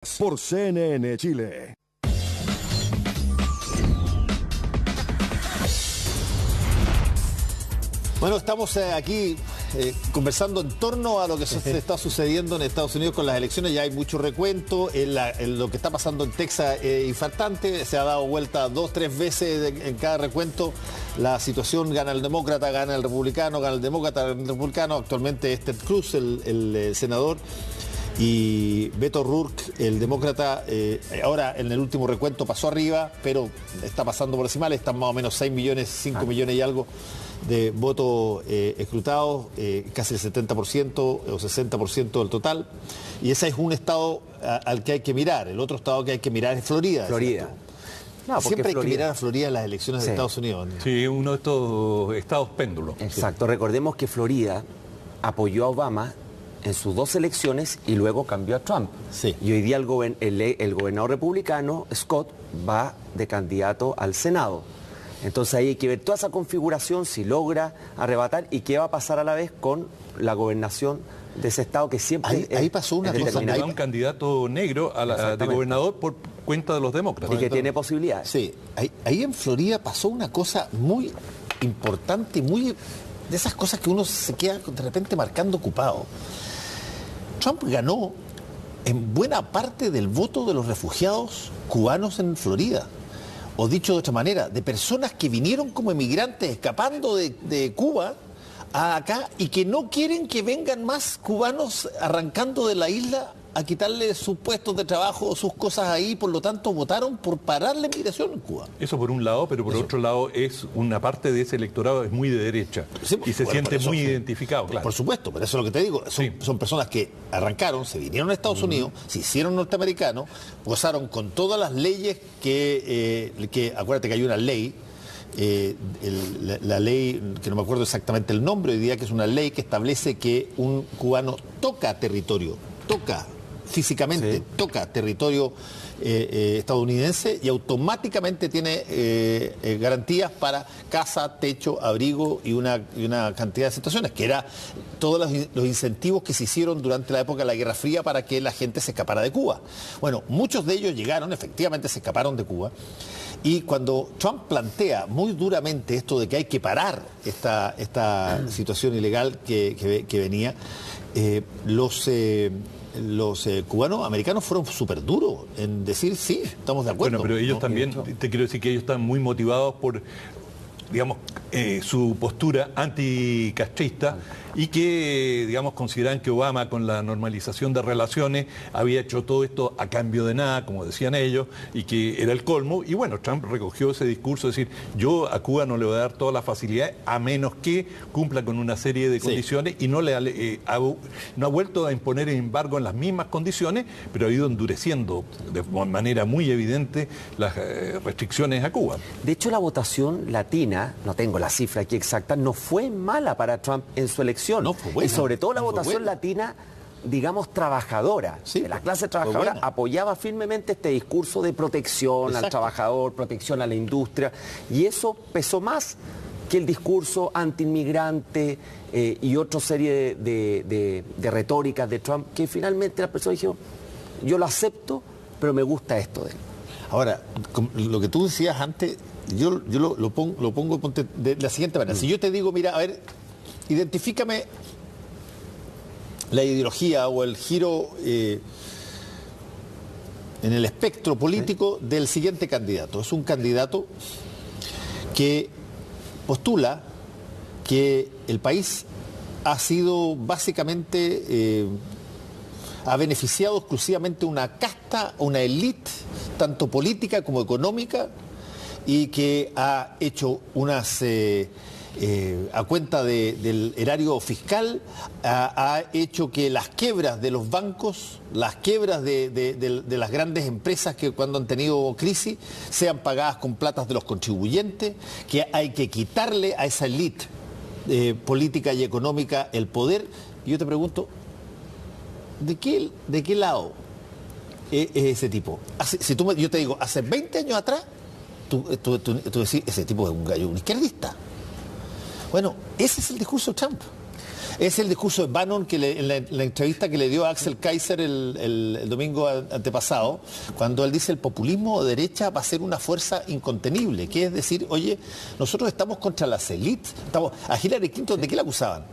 por CNN Chile. Bueno, estamos aquí conversando en torno a lo que se está sucediendo en Estados Unidos con las elecciones. Ya hay mucho recuento. Lo que está pasando en Texas es infartante. Se ha dado vuelta 2 o 3 veces en cada recuento. La situación: gana el demócrata, gana el republicano, gana el demócrata, gana el republicano. Actualmente es Ted Cruz, el senador. Y Beto O'Rourke, el demócrata, ahora en el último recuento pasó arriba, pero está pasando por encima. Están más o menos 6 millones, 5 millones y algo de votos escrutados, casi el 70% o 60% del total. Y ese es un estado al que hay que mirar. El otro estado que hay que mirar es Florida. No, siempre hay que mirar a Florida en las elecciones de Estados Unidos. Sí, uno de estos estados péndulos. Exacto. Recordemos que Florida apoyó a Obama en sus 2 elecciones y luego cambió a Trump. Sí. Y hoy día el gobernador republicano, Scott, va de candidato al Senado. Entonces ahí hay que ver toda esa configuración, si logra arrebatar, y qué va a pasar a la vez con la gobernación de ese estado que siempre... Ahí pasó una cosa. Hay un candidato negro de gobernador por cuenta de los demócratas. Y que tiene posibilidades. Sí, ahí en Florida pasó una cosa muy importante, muy de esas cosas que uno se queda de repente marcando ocupado. Trump ganó en buena parte del voto de los refugiados cubanos en Florida. O dicho de otra manera, de personas que vinieron como emigrantes escapando de Cuba a acá y que no quieren que vengan más cubanos arrancando de la isla a quitarle sus puestos de trabajo o sus cosas ahí. Por lo tanto, votaron por parar la inmigración en Cuba. Eso por un lado, pero por otro lado es una parte de ese electorado es muy de derecha, sí, y se siente muy identificado. Claro. Por supuesto, pero eso es lo que te digo. Son personas que arrancaron, se vinieron a Estados Unidos, se hicieron norteamericanos, gozaron con todas las leyes que acuérdate que hay una ley, la ley, que no me acuerdo exactamente el nombre hoy día, que es una ley que establece que un cubano toca físicamente territorio estadounidense y automáticamente tiene garantías para casa, techo, abrigo y una cantidad de situaciones, que era todos los incentivos que se hicieron durante la época de la Guerra Fría para que la gente se escapara de Cuba. Bueno, muchos de ellos llegaron, efectivamente se escaparon de Cuba. Y cuando Trump plantea muy duramente esto de que hay que parar esta situación ilegal que venía, los cubanos americanos fueron súper duros en decir sí, estamos de acuerdo. Bueno, pero ellos también, te quiero decir que ellos están muy motivados por, digamos, su postura anticastrista, y que, digamos, consideran que Obama, con la normalización de relaciones, había hecho todo esto a cambio de nada, como decían ellos, y que era el colmo. Y bueno, Trump recogió ese discurso de decir: yo a Cuba no le voy a dar todas las facilidades a menos que cumpla con una serie de condiciones, y no ha vuelto a imponer el embargo en las mismas condiciones, pero ha ido endureciendo de manera muy evidente las restricciones a Cuba. De hecho, la votación latina, no tengo la cifra aquí exacta, no fue mala para Trump en su elección. No, fue buena, y sobre todo la votación latina, digamos, trabajadora, de la clase trabajadora, apoyaba firmemente este discurso de protección al trabajador, protección a la industria, y eso pesó más que el discurso antiinmigrante y otra serie de retóricas de Trump, que finalmente las personas dijeron: yo lo acepto, pero me gusta esto de él. Ahora, lo que tú decías antes, yo lo pongo de la siguiente manera. Si yo te digo, mira, a ver, identifícame la ideología o el giro en el espectro político del siguiente candidato. Es un candidato que postula que el país ha sido básicamente, ha beneficiado exclusivamente una casta, una élite, tanto política como económica, y que ha hecho unas... a cuenta del erario fiscal, ha hecho que las quiebras de los bancos, las quiebras de las grandes empresas que cuando han tenido crisis sean pagadas con platas de los contribuyentes, que hay que quitarle a esa élite política y económica el poder. Y yo te pregunto, ¿de qué lado es ese tipo? Yo te digo, hace 20 años atrás, tú decís, ese tipo es un gallo, un izquierdista. Bueno, ese es el discurso de Trump. Es el discurso de Bannon que en la entrevista que le dio a Axel Kaiser el domingo antepasado, cuando él dice el populismo de derecha va a ser una fuerza incontenible, que es decir, oye, nosotros estamos contra las élites. A Hillary Clinton, ¿de qué la acusaban?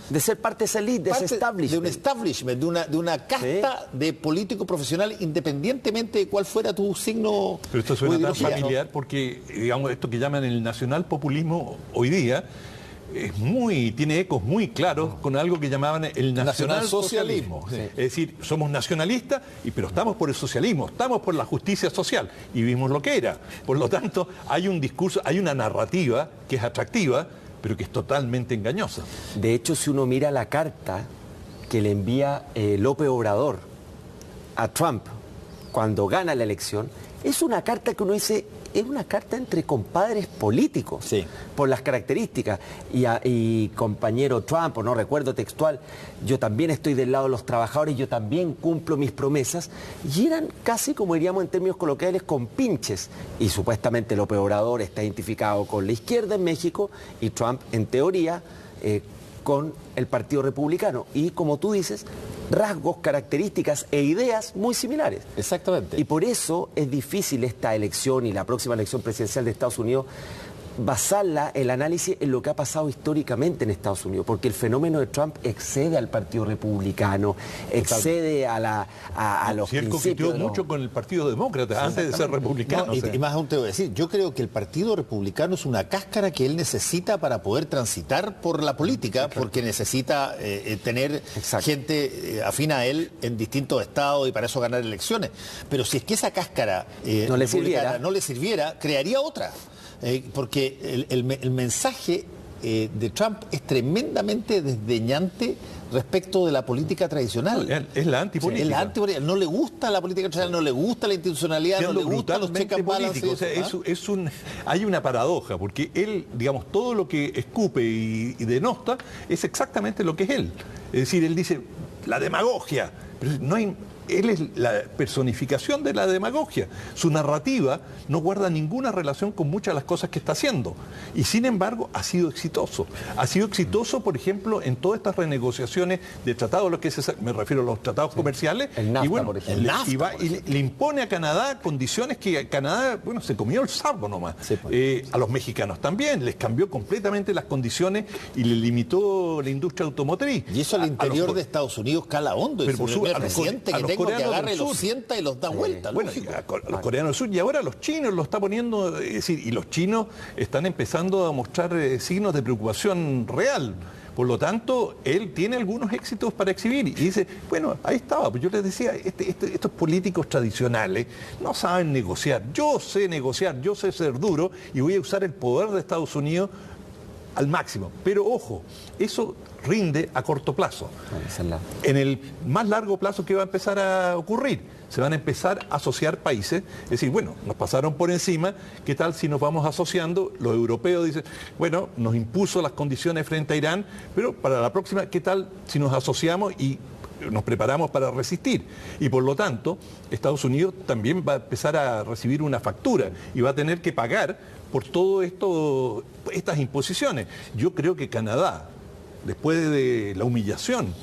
De ser parte de esa elite, de ese establishment. De un establishment, de una casta de político profesional, independientemente de cuál fuera tu signo. Pero esto suena tan familiar porque, digamos, esto que llaman el nacionalpopulismo hoy día tiene ecos muy claros con algo que llamaban el nacionalsocialismo. Sí. Es decir, somos nacionalistas, pero estamos por el socialismo, estamos por la justicia social, y vimos lo que era. Por lo tanto, hay un discurso, hay una narrativa que es atractiva, pero que es totalmente engañosa. De hecho, si uno mira la carta que le envía López Obrador a Trump cuando gana la elección, es una carta que uno dice, es una carta entre compadres políticos, sí, por las características. Y compañero Trump, o no recuerdo textual, yo también estoy del lado de los trabajadores, yo también cumplo mis promesas, y eran casi, como diríamos en términos coloquiales, compinches. Y supuestamente López Obrador está identificado con la izquierda en México y Trump, en teoría, con el Partido Republicano. Y como tú dices, rasgos, características e ideas muy similares. Exactamente. Y por eso es difícil esta elección y la próxima elección presidencial de Estados Unidos basarla, el análisis, en lo que ha pasado históricamente en Estados Unidos, porque el fenómeno de Trump excede al Partido Republicano, excede a los principios. Él compitió mucho con el Partido Demócrata antes de ser republicano. No, y más aún te voy a decir, yo creo que el Partido Republicano es una cáscara que él necesita para poder transitar por la política, porque necesita tener gente afín a él en distintos estados y para eso ganar elecciones. Pero si es que esa cáscara no le sirviera, crearía otra. Porque el mensaje de Trump es tremendamente desdeñante respecto de la política tradicional. Es la antipolítica. Es la antipolítica. No le gusta la política tradicional, no le gusta la institucionalidad, no le gustan los check and balances. O sea, hay una paradoja, porque él, digamos, todo lo que escupe y denosta es exactamente lo que es él. Es decir, él dice, la demagogia. Pero no hay... Él es la personificación de la demagogia. Su narrativa no guarda ninguna relación con muchas de las cosas que está haciendo. Y sin embargo, ha sido exitoso. Ha sido exitoso, por ejemplo, en todas estas renegociaciones de tratados, me refiero a los tratados comerciales. El NAFTA, y bueno, por ejemplo. Y le impone a Canadá condiciones que Canadá, bueno, se comió el sapo nomás. Sí, pues. A los mexicanos también. Les cambió completamente las condiciones y le limitó la industria automotriz. Y eso al interior de Estados Unidos cala hondo. Pero por que agarre y los sienta y los da vuelta. Bueno, a los coreanos del sur, y ahora los chinos lo está poniendo, es decir, y los chinos están empezando a mostrar signos de preocupación real. Por lo tanto, él tiene algunos éxitos para exhibir y dice, bueno, ahí estaba, pues yo les decía, estos políticos tradicionales no saben negociar. Yo sé negociar, yo sé ser duro y voy a usar el poder de Estados Unidos al máximo. Pero ojo, eso rinde a corto plazo. En el más largo plazo, ¿qué va a empezar a ocurrir? Se van a empezar a asociar países, es decir, bueno, nos pasaron por encima, ¿qué tal si nos vamos asociando? Los europeos dicen, bueno, nos impuso las condiciones frente a Irán, pero para la próxima, ¿qué tal si nos asociamos y nos preparamos para resistir? Y por lo tanto, Estados Unidos también va a empezar a recibir una factura y va a tener que pagar por todo esto, estas imposiciones. Yo creo que Canadá, después de la humillación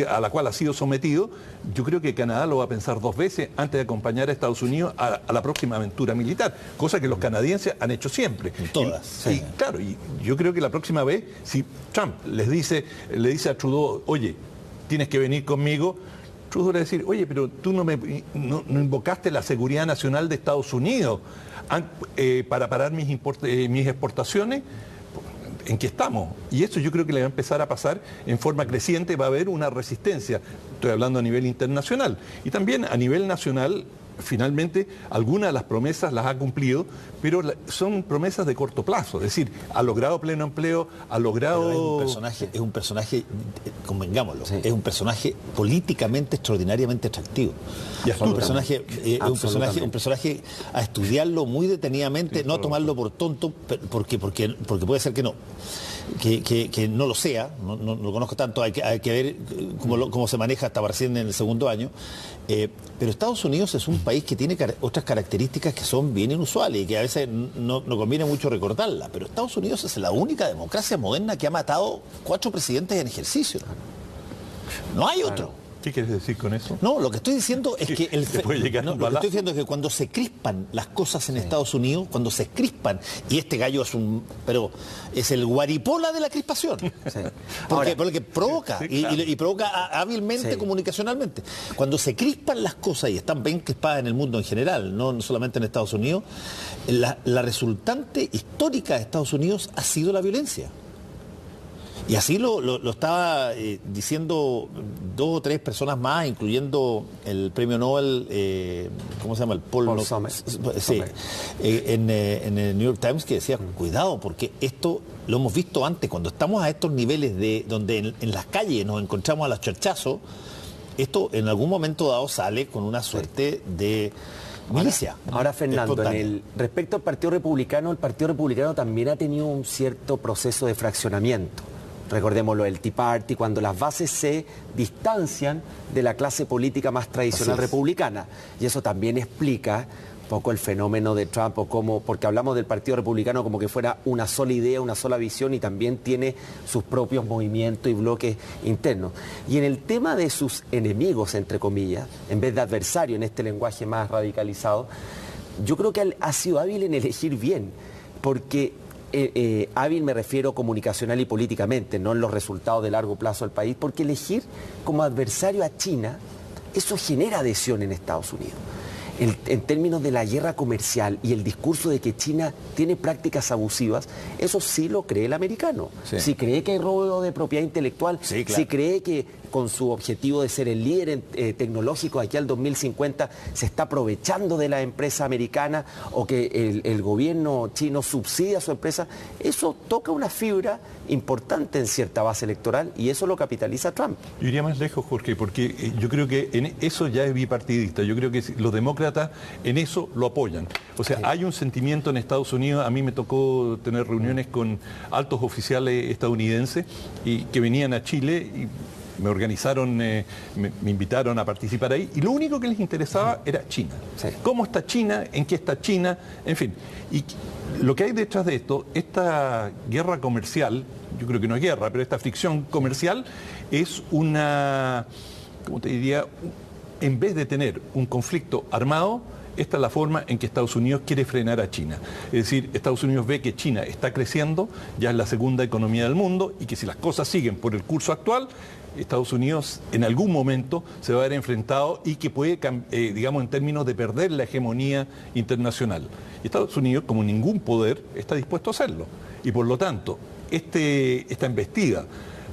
a la cual ha sido sometido, yo creo que Canadá lo va a pensar dos veces antes de acompañar a Estados Unidos a la próxima aventura militar, cosa que los canadienses han hecho siempre. Todas. Y claro, y yo creo que la próxima vez, si Trump le dice a Trudeau, oye, tienes que venir conmigo, Trudeau le va a decir, oye, pero tú no invocaste la seguridad nacional de Estados Unidos para parar mis exportaciones. ¿En qué estamos? Y eso yo creo que le va a empezar a pasar en forma creciente, va a haber una resistencia, estoy hablando a nivel internacional. Y también a nivel nacional, finalmente, algunas de las promesas las ha cumplido, pero son promesas de corto plazo, es decir, ha logrado pleno empleo, ha logrado... Es un personaje, convengámoslo, sí, es un personaje políticamente extraordinariamente atractivo. Y un personaje a estudiarlo muy detenidamente, sí, no a tomarlo por tonto, porque puede ser que no. que no lo sea, no lo conozco tanto, hay que ver cómo se maneja hasta recién en el segundo año, pero Estados Unidos es un país que tiene otras características que son bien inusuales y que a veces no conviene mucho recordarlas, pero Estados Unidos es la única democracia moderna que ha matado 4 presidentes en ejercicio. No hay otro. ¿Qué quieres decir con eso? No, lo que estoy diciendo es que lo que estoy diciendo es que cuando se crispan las cosas en Estados Unidos, cuando se crispan, y este gallo es el guaripola de la crispación. Sí. Porque provoca, y provoca hábilmente, comunicacionalmente. Cuando se crispan las cosas, y están bien crispadas en el mundo en general, no solamente en Estados Unidos, la resultante histórica de Estados Unidos ha sido la violencia. Y así lo estaba diciendo 2 o 3 personas más, incluyendo el premio Nobel, ¿cómo se llama? Paul Sommer. Sí, en el New York Times, que decía, cuidado, porque esto lo hemos visto antes, cuando estamos a estos niveles de donde en las calles nos encontramos a los charchazos, esto en algún momento dado sale con una suerte de milicia. Ahora Fernando, respecto al Partido Republicano, el Partido Republicano también ha tenido un cierto proceso de fraccionamiento. Recordémoslo, el Tea Party, cuando las bases se distancian de la clase política más tradicional republicana. Y eso también explica un poco el fenómeno de Trump, porque hablamos del Partido Republicano como que fuera una sola idea, una sola visión, y también tiene sus propios movimientos y bloques internos. Y en el tema de sus enemigos, entre comillas, en vez de adversario en este lenguaje más radicalizado, yo creo que ha sido hábil en elegir bien, porque hábil me refiero comunicacional y políticamente, no en los resultados de largo plazo del país, porque elegir como adversario a China, eso genera adhesión en Estados Unidos. En términos de la guerra comercial y el discurso de que China tiene prácticas abusivas, eso sí lo cree el americano. Sí. Si cree que hay robo de propiedad intelectual, sí, claro. Si cree que con su objetivo de ser el líder tecnológico de aquí al 2050 se está aprovechando de la empresa americana, o que el gobierno chino subsidia a su empresa, eso toca una fibra importante en cierta base electoral, y eso lo capitaliza Trump. Yo iría más lejos, Jorge, porque yo creo que en eso ya es bipartidista. Yo creo que los demócratas en eso lo apoyan. O sea, hay un sentimiento en Estados Unidos. A mí me tocó tener reuniones con altos oficiales estadounidenses que venían a Chile y me organizaron, me invitaron a participar ahí, y lo único que les interesaba era China. Sí. ¿Cómo está China? ¿En qué está China? En fin. Y lo que hay detrás de esto, esta guerra comercial, yo creo que no es guerra, pero esta fricción comercial es una, ¿cómo te diría? En vez de tener un conflicto armado, esta es la forma en que Estados Unidos quiere frenar a China. Es decir, Estados Unidos ve que China está creciendo, ya es la segunda economía del mundo, y que si las cosas siguen por el curso actual, Estados Unidos en algún momento se va a ver enfrentado, y que puede, digamos, en términos de perder la hegemonía internacional. Y Estados Unidos, como ningún poder, está dispuesto a hacerlo. Y por lo tanto, esta embestida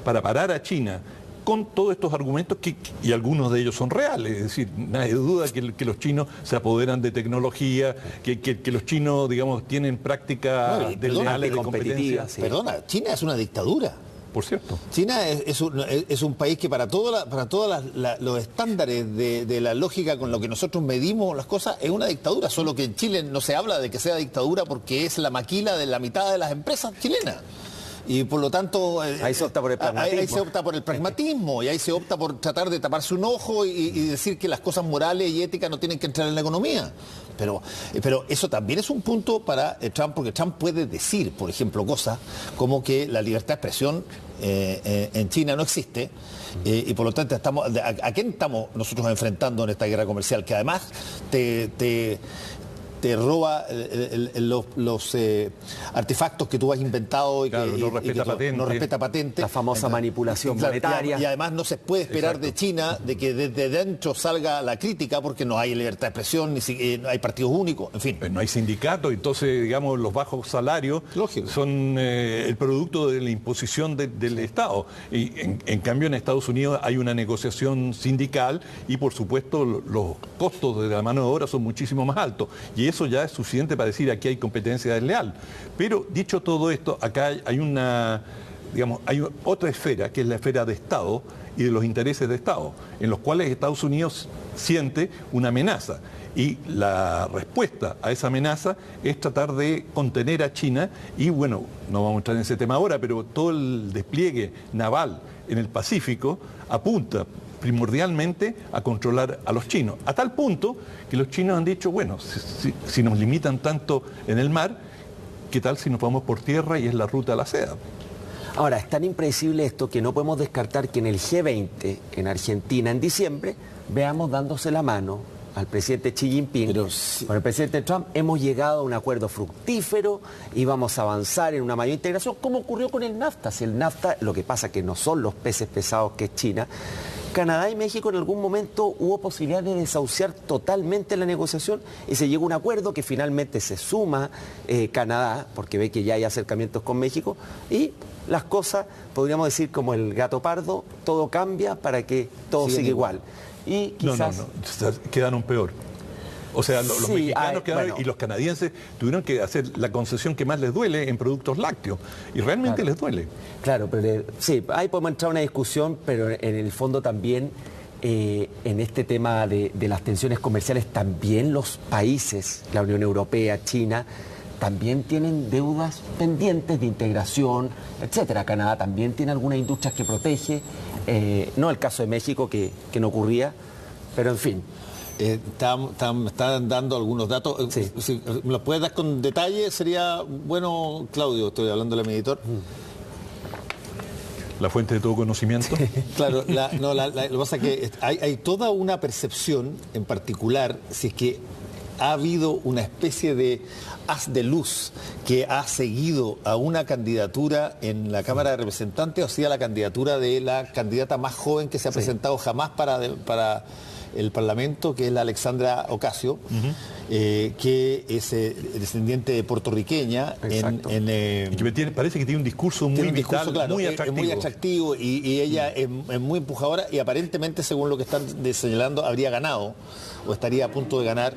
para parar a China con todos estos argumentos, y algunos de ellos son reales, es decir, nadie duda que los chinos se apoderan de tecnología, que los chinos, digamos, tienen prácticas desleales de competencia. Sí. Perdona, China es una dictadura. Por cierto. China es un país que para todos los estándares de la lógica con lo que nosotros medimos las cosas, es una dictadura, solo que en Chile no se habla de que sea dictadura porque es la maquila de la mitad de las empresas chilenas. Y por lo tanto, ahí se opta por el pragmatismo. Ahí se opta por el pragmatismo, y ahí se opta por tratar de taparse un ojo y decir que las cosas morales y éticas no tienen que entrar en la economía. Pero eso también es un punto para Trump, porque Trump puede decir, por ejemplo, cosas como que la libertad de expresión en China no existe, y por lo tanto ¿a quién estamos nosotros enfrentando en esta guerra comercial? Que además te roba los artefactos que tú has inventado y claro, que no respeta patente. La famosa manipulación monetaria. Y además no se puede esperar de China de que desde dentro salga la crítica, porque no hay libertad de expresión, no hay partidos únicos, en fin. No hay sindicatos, entonces, digamos, los bajos salarios son el producto de la imposición del Estado. Y en cambio en Estados Unidos hay una negociación sindical, y por supuesto los costos de la mano de obra son muchísimo más altos. Y eso ya es suficiente para decir aquí hay competencia desleal. Pero dicho todo esto, acá hay otra esfera, que es la esfera de Estado y de los intereses de Estado, en los cuales Estados Unidos siente una amenaza. Y la respuesta a esa amenaza es tratar de contener a China y, bueno, no vamos a entrar en ese tema ahora, pero todo el despliegue naval en el Pacífico apunta primordialmente a controlar a los chinos, a tal punto que los chinos han dicho, bueno, si nos limitan tanto en el mar, ¿qué tal si nos vamos por tierra y es la ruta a la seda? Ahora, es tan impredecible esto que no podemos descartar que en el G20, en Argentina, en diciembre, veamos dándose la mano al presidente Xi Jinping con el presidente Trump. Hemos llegado a un acuerdo fructífero y vamos a avanzar en una mayor integración, como ocurrió con el NAFTA. Si el NAFTA, lo que pasa que no son los peces pesados que es China, Canadá y México en algún momento hubo posibilidad de desahuciar totalmente la negociación y se llegó a un acuerdo que finalmente se suma Canadá, porque ve que ya hay acercamientos con México, y las cosas, podríamos decir como el gato pardo, todo cambia para que todo siga igual. Y quizás... No, quedaron peor. O sea, los mexicanos quedaron, bueno, y los canadienses tuvieron que hacer la concesión que más les duele en productos lácteos. Y realmente les duele. Claro, pero sí, ahí podemos entrar a una discusión, pero en el fondo también, en este tema de las tensiones comerciales, también los países, la Unión Europea, China, también tienen deudas pendientes de integración, etcétera. Canadá también tiene algunas industrias que protege, no el caso de México, que no ocurría, pero en fin. Me están dando algunos datos. Sí. Si me los puedes dar con detalle, sería bueno, Claudio, estoy hablándole a mi editor. La fuente de todo conocimiento. Claro, lo que pasa es que hay toda una percepción en particular, si es que ha habido una especie de haz de luz que ha seguido a una candidatura en la Cámara de Representantes, o sea, la candidatura de la candidata más joven que se ha presentado jamás para el Parlamento, que es la Alexandra Ocasio, que es descendiente de puertorriqueña. Y que parece que tiene un discurso muy vital, claro, muy atractivo. Es muy atractivo y ella es muy empujadora y aparentemente, según lo que están señalando, habría ganado o estaría a punto de ganar.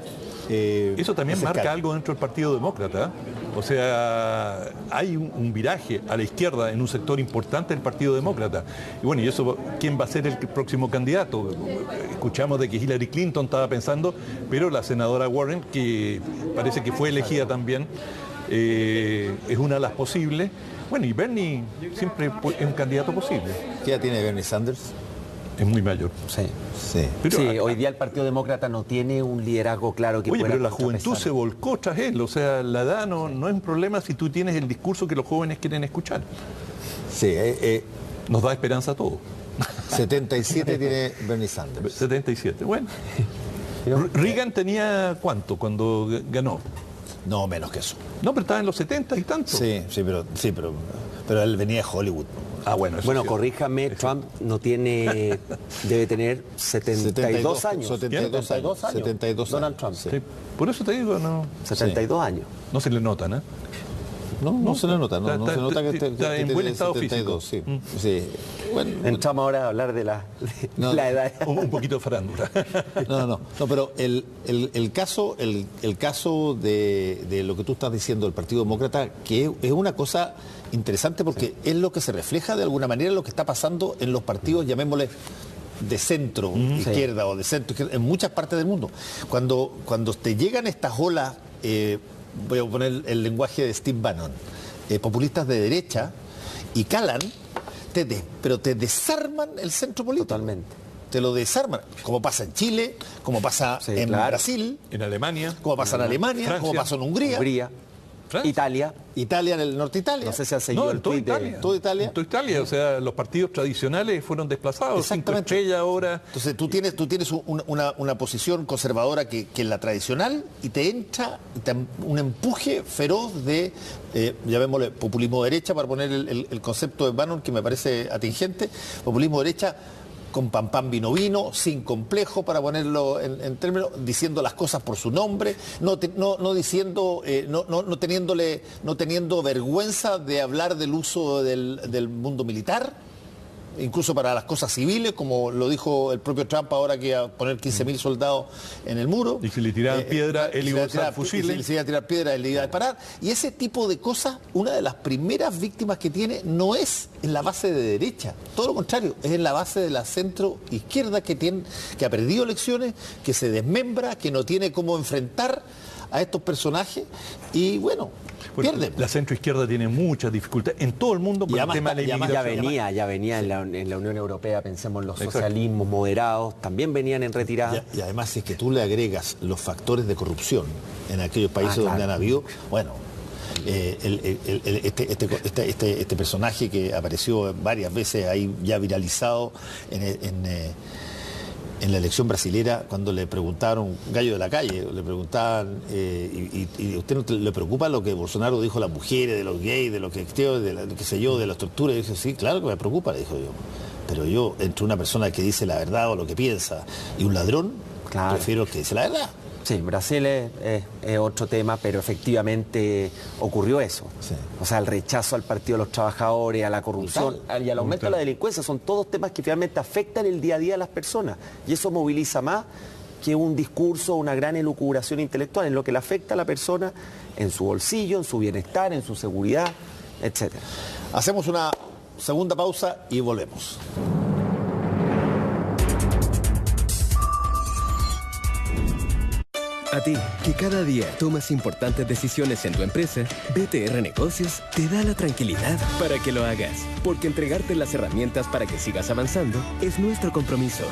Eso también marca algo dentro del Partido Demócrata. O sea, hay un viraje a la izquierda en un sector importante del Partido Demócrata. Y bueno, ¿y eso quién va a ser el próximo candidato? Escuchamos de que Hillary Clinton estaba pensando, pero la senadora Warren, que parece que fue elegida también, es una de las posibles. Bueno, y Bernie siempre es un candidato posible. ¿Qué edad tiene Bernie Sanders? Es muy mayor. Sí. Pero hoy día el Partido Demócrata no tiene un liderazgo claro que pueda pero la juventud se volcó tras él. O sea, la edad no es un problema si tú tienes el discurso que los jóvenes quieren escuchar. Sí. Nos da esperanza a todos. 77 tiene Bernie Sanders. 77, bueno. Reagan tenía ¿cuánto cuando ganó? No, menos que eso. No, pero estaba en los 70 y tanto. Pero él venía de Hollywood. Bueno, corríjame, Trump no tiene, debe tener 72 años. 72 años. 72 Donald Trump. Sí. Por eso te digo, no. 72 años. No se le nota, ¿no? No se le nota, no se nota que está en buen estado 72, físico. Sí. Bueno, entramos ahora a hablar de la edad. Un poquito farándula. No, pero el caso de lo que tú estás diciendo del Partido Demócrata, que es una cosa interesante porque es lo que se refleja de alguna manera en lo que está pasando en los partidos, llamémosle de centro izquierda o de centro izquierda, en muchas partes del mundo. Cuando te llegan estas olas, voy a poner el lenguaje de Steve Bannon, populistas de derecha, y calan, pero te desarman el centro político. Totalmente. Te lo desarman, como pasa en Chile, como pasa en Brasil, en Alemania, como pasa en Alemania, Francia, como pasa en Hungría. Francia. Italia, en el norte de Italia. No sé si han seguido el tuit de... Toda Italia. Toda Italia, o sea, los partidos tradicionales fueron desplazados. Exactamente. 5 estrellas ahora. Entonces tú tienes una posición conservadora que es la tradicional y te entra un empuje feroz de, llamémosle, populismo de derecha, para poner el concepto de Bannon, que me parece atingente, populismo de derecha con pan vino, sin complejo, para ponerlo en términos, diciendo las cosas por su nombre, no teniendo vergüenza de hablar del uso del mundo militar, incluso para las cosas civiles, como lo dijo el propio Trump ahora, que iba a poner 15.000 soldados en el muro. Y si le tiraban piedra, él iba a usar fusiles. Y si le iba a tirar piedra, él iba a disparar. Y ese tipo de cosas, una de las primeras víctimas que tiene no es en la base de derecha, todo lo contrario, es en la base de la centro izquierda que ha perdido elecciones, que se desmembra, que no tiene cómo enfrentar a estos personajes y bueno, pierden. La centroizquierda tiene muchas dificultades en todo el mundo por el tema de la inmigración. Ya venía en la Unión Europea, pensemos en los socialismos moderados, también venían en retirada. Y además, si es que tú le agregas los factores de corrupción en aquellos países donde han habido, bueno, este personaje que apareció varias veces ahí ya viralizado en la elección brasilera, cuando le preguntaron, gallo de la calle, le preguntaban, ¿y usted no le preocupa lo que Bolsonaro dijo a las mujeres, de los gays, de lo que qué sé yo, de las torturas? Y dijo, sí, claro que me preocupa, le dijo yo. Pero yo, entre una persona que dice la verdad o lo que piensa y un ladrón, prefiero el que dice la verdad. Sí, Brasil es otro tema, pero efectivamente ocurrió eso. Sí. O sea, el rechazo al Partido de los Trabajadores, a la corrupción y al aumento de la delincuencia, son todos temas que finalmente afectan el día a día de las personas. Y eso moviliza más que un discurso, una gran elucubración intelectual, en lo que le afecta a la persona, en su bolsillo, en su bienestar, en su seguridad, etc. Hacemos una segunda pausa y volvemos. A ti, que cada día tomas importantes decisiones en tu empresa, BTR Negocios te da la tranquilidad para que lo hagas, porque entregarte las herramientas para que sigas avanzando es nuestro compromiso.